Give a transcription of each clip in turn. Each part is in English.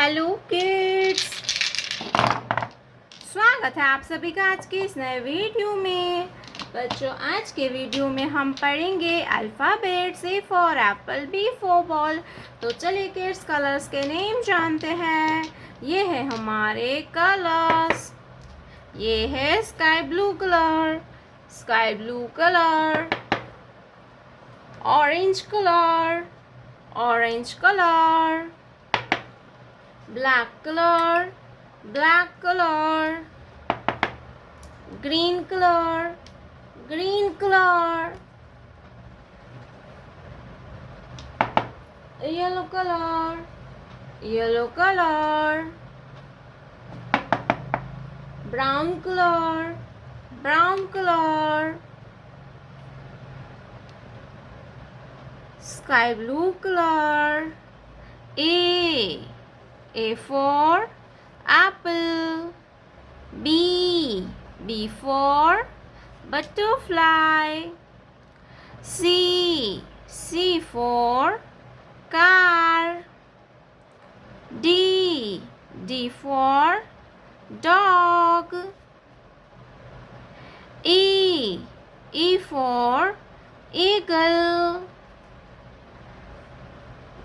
Hello kids, स्वागत है आप सभी का आज के इस नए वीडियो में। बच्चों, आज के वीडियो में हम पढ़ेंगे alphabets. A for apple, B for ball. तो चलिए किड्स, कलर्स के नेम जानते हैं। ये है हमारे कलर्स। ये है sky blue colour, sky blue colour, orange colour, orange colour, black color, black color, green color, green color, yellow color, yellow color, brown color, brown color, sky blue color. A for apple. B for butterfly. C for car. D for dog. E for eagle.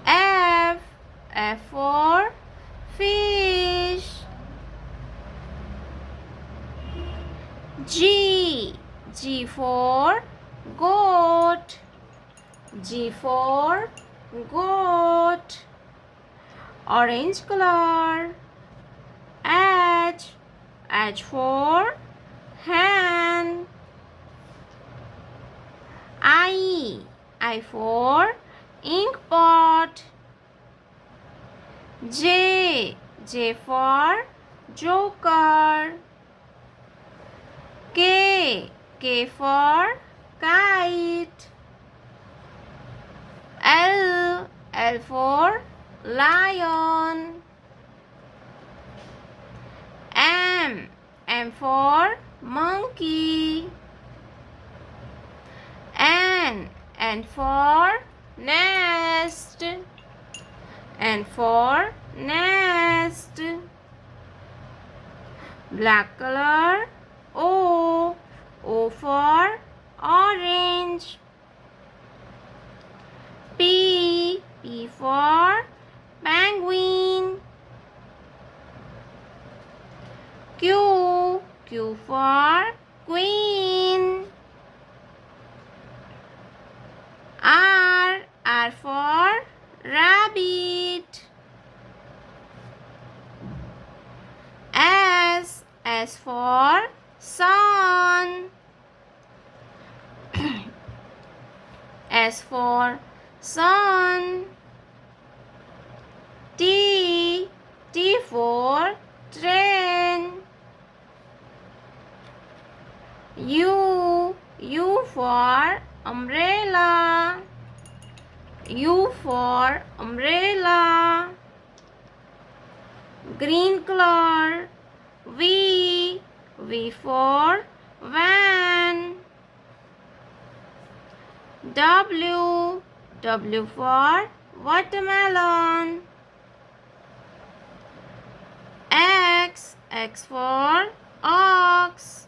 F for fish. G for goat. G for goat. Orange color. H for hen. I for ink pot. J for joker. K for kite. L for lion. M for monkey. N for nest. N for nest. Black color. O for orange. P for penguin. Q for queen. R for rabbit. S for sun. S for sun. T for train. U for umbrella. U for umbrella. Green color. V for van. W for watermelon. X for ox.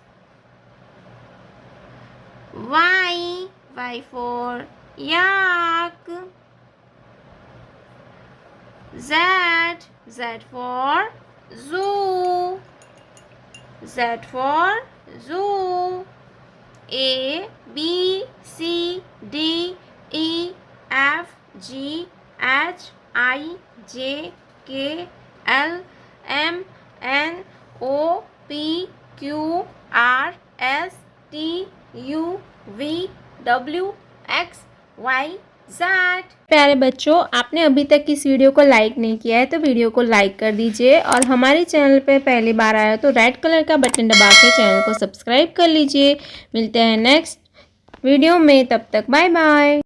Y for yak. Z for zoo. Z for zoo. A B C D E F G H I J K L M N O P Q R S T U V W X Y Z। प्यारे बच्चों, आपने अभी तक इस video को like नहीं किया है तो वीडियो को लाइक कर दीजिए, और हमारे चैनल पे पहली बार आया तो रेड कलर का बटन दबा के चैनल को सब्सक्राइब कर लीजिए। मिलते हैं नेक्स्ट वीडियो में, तब तक बाय बाय।